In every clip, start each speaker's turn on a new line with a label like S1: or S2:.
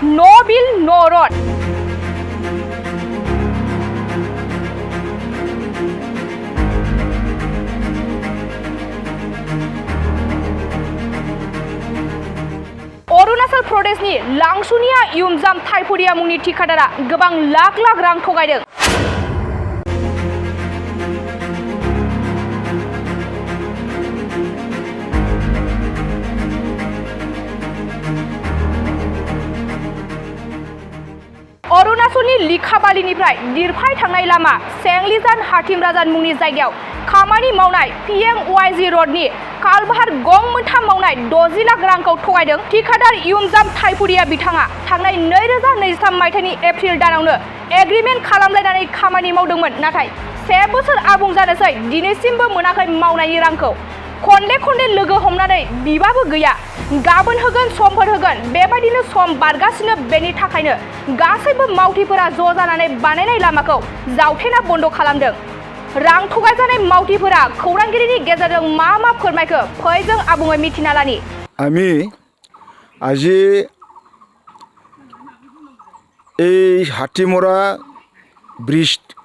S1: no bill, no road. Arunachal Pradesh ni Langsunia Youmjum Taipodiya mungni thikadara gobang lakh rang thगायदों। अरुणाचलनि लिखाबालिनिफ्राय दिरफाय थांनाय लामा सेंलिजान हाथिमराजान मुंनि जायगायाव खामानि मावनाय PMYG रोडनि कालभार गं मोनथाम मावनाय 60 लाख रांखौ थगायदों। ठिकादार योumjum ताइप'दिया बिथाङा थांनाय 2023 मायथाइनि एप्रिल दानावनो एग्रिमेन्ट खालामलायनानै खामानि मावदोंमोन, नाथाय 1 बोसोर आबुं जानोसै दिनैसिमबो मोनाखै मावनायनि रांखौ। खनले लोगो हमनानै बिबाबो गैया, गाबोन होगोन समफोर होगोन, बेबायदिनो सम बारगासिनो। बेनि थाखायनो गासैबो मावथिफोरा ज' जानानै बानायनाय लामाखौ जावथेना बन्द खालामदों। रां थगायजानाय मावथिफोरा खौरांगिरिनि गेजेरजों मा फोरमायखो फै जों आबुङै मिथिना लानि।
S2: আমি আজি এই হাতীমৰা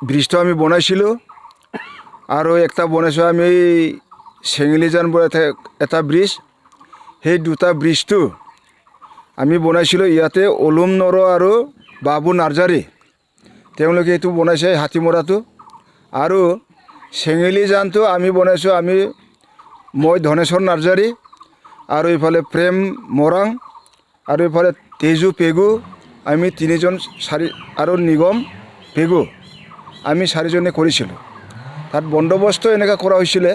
S2: ব্ৰিজটো আমি বনাইছিলোঁ আৰু একটা বনাইছোঁ আমি চেঙেলিজান এটা ব্ৰিজ। সেই দুটা ব্ৰিজটো আমি বনাইছিলোঁ ইয়াতে অলুম নৰ আৰু বাবু নাৰ্জাৰী তেওঁলোকে এইটো বনাইছে হাতীমৰাটো। আৰু চেঙেলিজানটো আমি বনাইছোঁ মই ধনেশ্বৰ নাৰ্জাৰী আৰু এইফালে প্ৰেম মৰাং আৰু এইফালে তেজু পেগু আমি তিনিজন আৰু নিগম পেগু আমি চাৰিজনে কৰিছিলোঁ। তাত বন্দোবস্ত এনেকুৱা কৰা হৈছিলে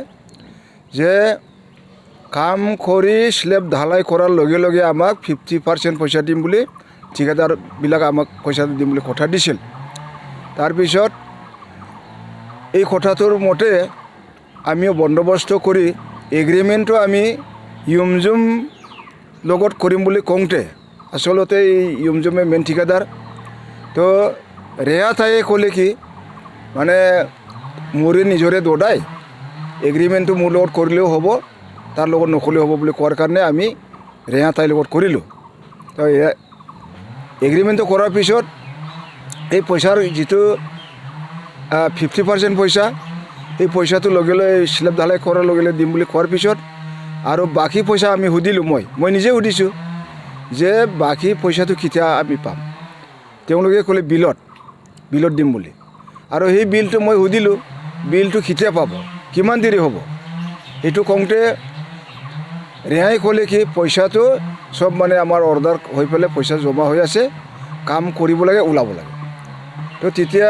S2: যে কাম কৰি স্লেব ঢালাই কৰাৰ লগে লগে আমাক 50% পইচা দিম বুলি ঠিকাদাৰবিলাক আমাক পইচা দিম বুলি কথা দিছিল। তাৰপিছত এই কথাটোৰ মতে আমি বন্দোবস্ত কৰি এগ্ৰিমেণ্টটো আমি youmjum লগত কৰিম বুলি কওঁতে আচলতে এই youmjumে মেইন ঠিকাদাৰ তো ৰেয়া তায়ে ক'লে কি মানে মোৰে নিজৰে দদাই এগ্ৰিমেণ্টটো মোৰ লগত কৰিলেও হ'ব, তাৰ লগত নকৰিলেও হ'ব বুলি কোৱাৰ কাৰণে আমি ৰেয়া তাইৰ লগত কৰিলোঁ। তো এগ্ৰিমেণ্টটো কৰাৰ পিছত এই পইচাৰ যিটো 50% পইচা, এই পইচাটো লগে লগে স্লেব ঢালাই কৰাৰ লগে লগে দিম বুলি কোৱাৰ পিছত আৰু বাকী পইচা আমি সুধিলোঁ। মই নিজে সুধিছোঁ যে বাকী পইচাটো কেতিয়া আমি পাম। তেওঁলোকে ক'লে বিলত দিম বুলি। আৰু সেই বিলটো মই সুধিলোঁ বিলটো কেতিয়া পাব, কিমান দেৰি হ'ব। সেইটো কওঁতে ৰেহাই ক'লে কি পইচাটো সব মানে আমাৰ অৰ্ডাৰ হৈ পেলাই পইচা জমা হৈ আছে, কাম কৰিব লাগে, ওলাব লাগে। তো তেতিয়া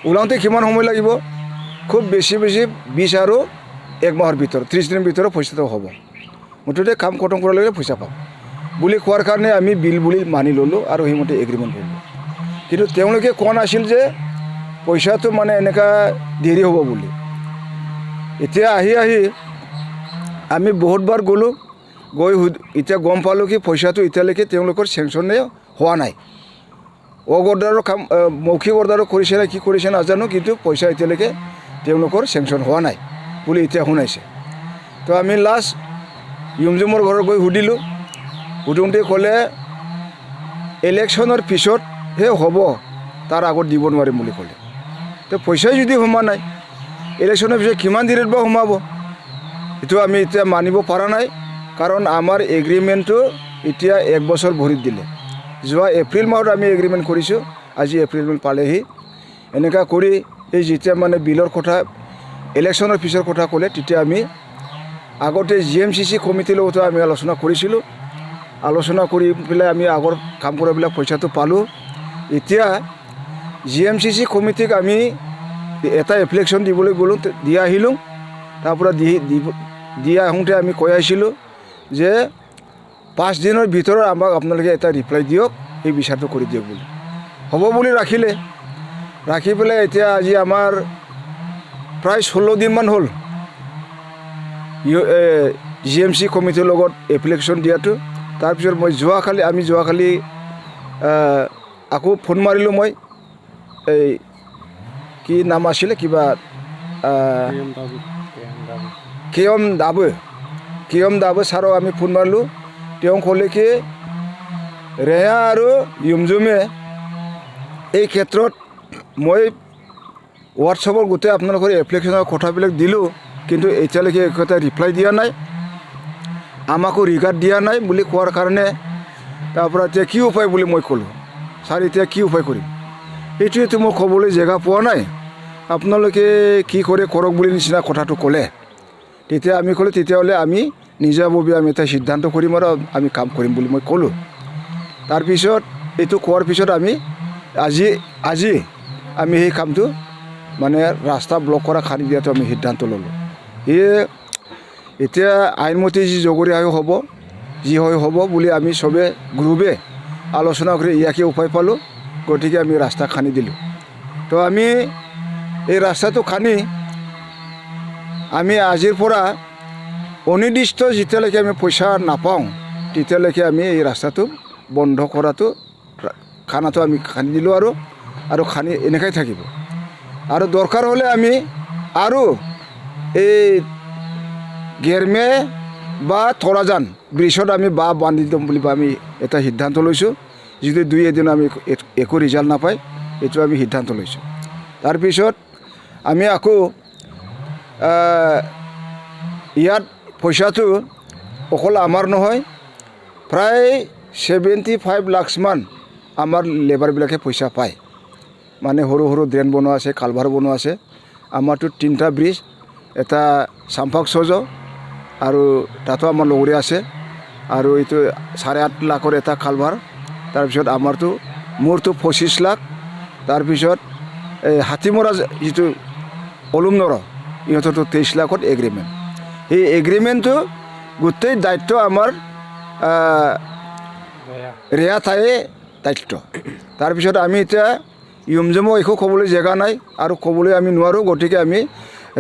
S2: ওলাওঁতে কিমান সময় লাগিব, খুব বেছি 20 আৰু 1 মাহৰ ভিতৰত 30 দিনৰ ভিতৰত পইচাটো হ'ব, মুঠতে কাম খতম কৰাৰ লগে পইচা পাম বুলি কোৱাৰ কাৰণে আমি বিল বুলি মানি ল'লোঁ আৰু সেইমতে এগ্ৰিমেণ্ট কৰিলোঁ। কিন্তু তেওঁলোকে কোৱা নাছিল যে পইচাটো মানে এনেকুৱা দেৰি হ'ব বুলি। এতিয়া আহি আমি বহুতবাৰ গ'লোঁ, গৈ এতিয়া গম পালোঁ কি পইচাটো এতিয়ালৈকে তেওঁলোকৰ চেংচনে হোৱা নাই। অৰ্ডাৰৰ কাম মৌখিক অৰ্ডাৰো কৰিছে নে কি কৰিছে নাজানো, কিন্তু পইচা এতিয়ালৈকে তেওঁলোকৰ চেংচন হোৱা নাই বুলি এতিয়া শুনাইছে। তো আমি লাষ্ট youmjumৰ ঘৰত গৈ সুধিলোঁ, সুধোঁতে ক'লে ইলেকশ্যনৰ পিছতহে হ'ব, তাৰ আগত দিব নোৱাৰিম বুলি ক'লে। তো পইচাই যদি সোমোৱা নাই, ইলেকশ্যনৰ পিছত কিমান দেৰিত বা সোমাব এইটো আমি এতিয়া মানিব পৰা নাই। কাৰণ আমাৰ এগ্ৰিমেণ্টটো এতিয়া 1 বছৰ ভৰিত দিলে। যোৱা এপ্ৰিল মাহত আমি এগ্ৰিমেণ্ট কৰিছোঁ, আজি এপ্ৰিল মাহ পালেহি। এনেকুৱা কৰি এই যেতিয়া মানে বিলৰ কথা ইলেকশ্যনৰ পিছৰ কথা ক'লে তেতিয়া আমি আগতে GMCC কমিটিৰ লগতো আমি আলোচনা কৰিছিলোঁ। আলোচনা কৰি পেলাই আমি আগৰ কাম কৰাবিলাক পইচাটো পালোঁ। এতিয়া GMCC কমিটিক আমি এটা এপ্লিকেশ্যন দিবলৈ গ'লোঁ, দি আহিলোঁ। তাৰপৰা দি আহোঁতে আমি কৈ আহিছিলোঁ যে 5 দিনৰ ভিতৰত আমাক আপোনালোকে এটা ৰিপ্লাই দিয়ক, এই বিচাৰটো কৰি দিয়ক বুলি। হ'ব বুলি ৰাখি পেলাই এতিয়া আজি আমাৰ প্ৰায় 16 দিনমান হ'ল GMC কমিটিৰ লগত এপ্লিকেশ্যন দিয়াটো। তাৰপিছত আমি যোৱাকালি আকৌ ফোন মাৰিলোঁ। মই এই কি নাম আছিলে কিবা কিয়ম দাবো ছাৰক আমি ফোন মাৰিলোঁ। তেওঁ ক'লে কি ৰেয়া আৰু ইউমজুমে এই ক্ষেত্ৰত মই হোৱাটছআপৰ গোটেই আপোনালোকৰ এপ্লিকেশ্যনৰ কথাবিলাক দিলোঁ, কিন্তু এতিয়ালৈকে একো এটা ৰিপ্লাই দিয়া নাই, আমাকো ৰিগাৰ্ড দিয়া নাই বুলি কোৱাৰ কাৰণে তাৰপৰা এতিয়া কি উপায় বুলি মই ক'লোঁ। ছাৰ এতিয়া কি উপায় কৰিম, এইটোৱেতো মই ক'বলৈ জেগা পোৱা নাই, আপোনালোকে কি কৰে কৰক বুলি নিচিনা কথাটো ক'লে। তেতিয়া আমি ক'লোঁ তেতিয়াহ'লে আমি নিজাববীয়া আমি এটা সিদ্ধান্ত কৰিম আৰু আমি কাম কৰিম বুলি মই ক'লোঁ। তাৰপিছত এইটো কোৱাৰ পিছত আমি আজি আমি সেই কামটো মানে ৰাস্তা ব্লক কৰা খান্দি দিয়াটো আমি সিদ্ধান্ত ল'লোঁ। এতিয়া আইনমতে যি জগৰীয়া হ'ব, যি হয় হ'ব বুলি আমি চবে গ্ৰুপে আলোচনা কৰি ইয়াকে উপায় পালোঁ, গতিকে আমি ৰাস্তা খান্দি দিলোঁ। তো আমি এই ৰাস্তাটো খান্দি আমি আজিৰ পৰা অনিৰ্দিষ্ট যেতিয়ালৈকে আমি পইচা নাপাওঁ তেতিয়ালৈকে আমি এই ৰাস্তাটো বন্ধ কৰাটো খানাটো আমি খান্দি দিলোঁ আৰু খান্দি এনেকৈ থাকিব। আৰু দৰকাৰ হ'লে আমি আৰু এই গেৰমে বা থৰাজান ব্ৰিজত আমি বান্ধি দিম বুলি আমি এটা সিদ্ধান্ত লৈছোঁ। যদি দুই এদিন আমি একো ৰিজাল্ট নাপায় এইটো আমি সিদ্ধান্ত লৈছোঁ। তাৰপিছত আমি আকৌ ইয়াত পইচাটো অকল আমাৰ নহয়, প্ৰায় 75 লাখমান আমাৰ লেবাৰবিলাকে পইচা পায়। মানে সৰু সৰু ড্ৰেইন বনোৱা আছে, কালভাৰ বনোৱা আছে। আমাৰতো 3টা ব্ৰিজ, এটা চাম্পাক চজ আৰু তাতো আমাৰ লগৰীয়া আছে, আৰু এইটো 8.5 লাখৰ এটা কালভাৰ। তাৰপিছত আমাৰতো মোৰতো 25 লাখ। তাৰপিছত এই হাতীমৰা যিটো অলুমনৰ ইহঁতৰতো 23 লাখত এগ্ৰিমেণ্ট। এই এগ্ৰিমেণ্টটো গোটেই দায়িত্ব আমাৰ ৰেয়া ঠাইৰ দায়িত্ব। তাৰপিছত আমি এতিয়া ইউমজুমক একো ক'বলৈ জেগা নাই আৰু ক'বলৈ আমি নোৱাৰোঁ, গতিকে আমি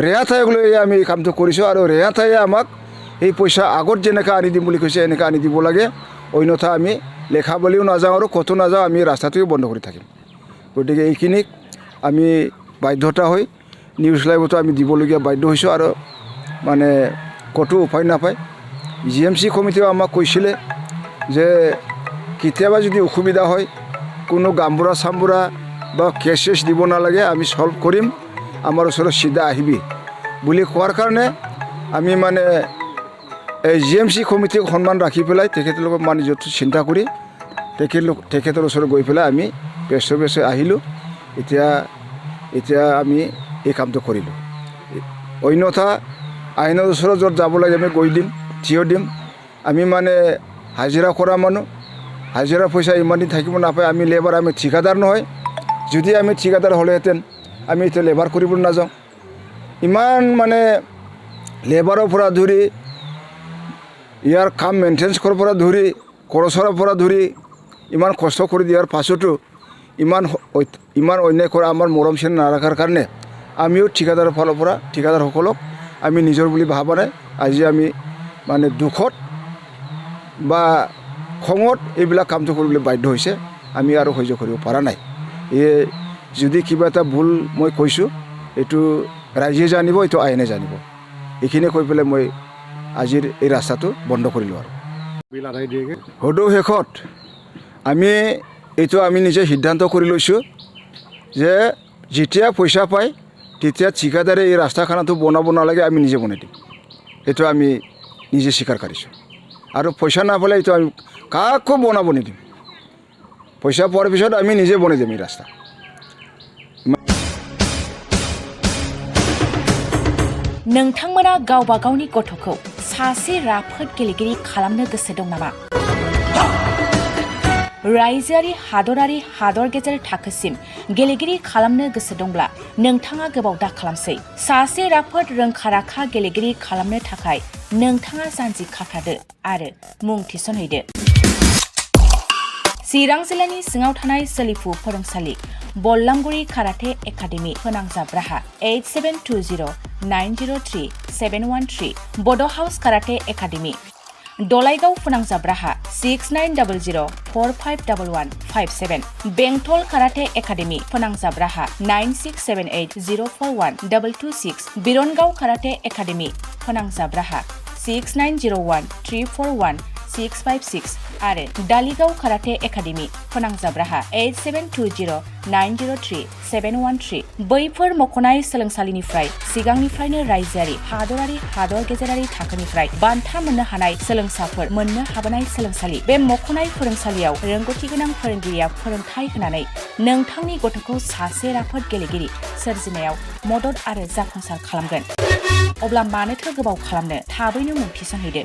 S2: ৰেয়া ঠাইক লৈ আমি এই কামটো কৰিছোঁ। আৰু ৰেয়া ঠাইয়ে আমাক এই পইচা আগত যেনেকৈ আনি দিম বুলি কৈছে এনেকৈ আনি দিব লাগে, অন্যথা আমি লেখাবলৈও নাযাওঁ আৰু ক'তো নাযাওঁ, আমি ৰাস্তাটোৱে বন্ধ কৰি থাকিম। গতিকে এইখিনিক আমি বাধ্যতা হৈ নিউজ লাইভতো আমি দিবলগীয়া বাধ্য হৈছোঁ, আৰু মানে ক'তো উপায় নাপায়। GMC কমিটিও আমাক কৈছিলে যে কেতিয়াবা যদি অসুবিধা হয় কোনো গাম্বুৰা চাম্বুৰা বা কেছ দিব নালাগে, আমি সলভ কৰিম, আমাৰ ওচৰত চিধা আহিবি বুলি কোৱাৰ কাৰণে আমি মানে এই GMC কমিটিক সন্মান ৰাখি পেলাই তেখেতলোকক মানে য'ত চিন্তা কৰি তেখেতৰ ওচৰত গৈ পেলাই আমি পেছ আহিলোঁ। এতিয়া আমি এই কামটো কৰিলোঁ। অন্যথা আইনৰ ওচৰত য'ত যাব লাগে আমি গৈ দিম, থিয় দিম। আমি মানে হাজিৰা কৰা মানুহ, হাজিৰা পইচা ইমান দিন থাকিব নাপায়। আমি লেবাৰ, আমি ঠিকাদাৰ নহয়। যদি আমি ঠিকাদাৰ হ'লেহেঁতেন আমি এতিয়া লেবাৰ কৰিবলৈ নাযাওঁ। ইমান মানে লেবাৰৰ পৰা ধৰি ইয়াৰ কাম মেইনটেনেঞ্চ কৰাৰ পৰা ধৰি খৰচৰ পৰা ধৰি ইমান কষ্ট কৰি দিয়াৰ পাছতো ইমান অন্যায় কৰা আমাৰ মৰম চেন নাৰাখাৰ কাৰণে আমিও ঠিকাদাৰৰ ফালৰ পৰা ঠিকাদাৰসকলক আমি নিজৰ বুলি ভাবা নাই। আজি আমি মানে দুখত বা খঙত এইবিলাক কামটো কৰিবলৈ বাধ্য হৈছে, আমি আৰু সহ্য কৰিব পৰা নাই। যদি কিবা এটা ভুল মই কৈছোঁ এইটো ৰাইজে জানিব, এইটো আইনে জানিব। এইখিনি কৈ পেলাই মই আজিৰ এই ৰাস্তাটো বন্ধ কৰিলোঁ। আৰু সদৌ শেষত আমি নিজে সিদ্ধান্ত কৰি লৈছোঁ যে যেতিয়া পইচা পায় তেতিয়া ঠিকাদাৰে এই ৰাস্তাখনটো বনাব নালাগে, আমি নিজে বনাই দিম। এইটো আমি নিজে স্বীকাৰ কৰিছোঁ। আৰু পইচা নাপালে এইটো আমি কাকো বনাব নিদিম। পইচা পোৱাৰ পিছত আমি নিজে বনাই দিম এই ৰাস্তা।
S3: नोंथांमोना गावबा गावनि गथ'खौ सासे राफोद गेलेगिरि खालामनो गोसो दं नामा? रायजोआरि हादरारि हादर गेजेर थाखोसिम गेलेगिरि खालामनो गोसो दंब्ला नोंथाङा गोबाव दा खालामसै। सासे राफोद रोंखा-राखा गेलेगिरि खालामनो थाखाय नोंथाङा जानजि खाफ्रादो आरो मुं थिसनहैदो। चिरां जिल्लानि सिङाव थानाय सोलिफु फोरोंसालि बल्लामगुरि काराटे एकाडेमि फोनांजाब राहा 8720903713 बड' हाउस काराटे एकाडेमि दलाइगाव फोनांजाब राहा 6900451157 बेंटल काराटे एकाडेमि फोनांजाब राहा 9678041226 बिरनगाव काराटे एकाडेमि फोनांजाब राहा 69013417 656 आरो डालिगाव काराटे एकाडेमि फोनांजाब राहा 8720903713 बैफोर मख'नाय सोलोंसालिनिफ्राय सिगांनिफ्रायनो रायजोआरि हादरारि हादर गेजेरारि थाखोनिफ्राय बान्था मोननो हानाय सोलोंसाफोर मोननो हाबोनाय सोलोंसालि बे मख'नाय फोरोंसालियाव रोंगौथि गोनां फोरोंगिरिया फोरोंथाय होनानै नोंथांनि गथ'खौ सासे राफोद गेलेगिरि सोरजिनायाव मदद आरो जाफुंसार खालामगोन। अब्ला मानोथो गोबाव खालामनो थाबैनो मुं थिसनहैदो।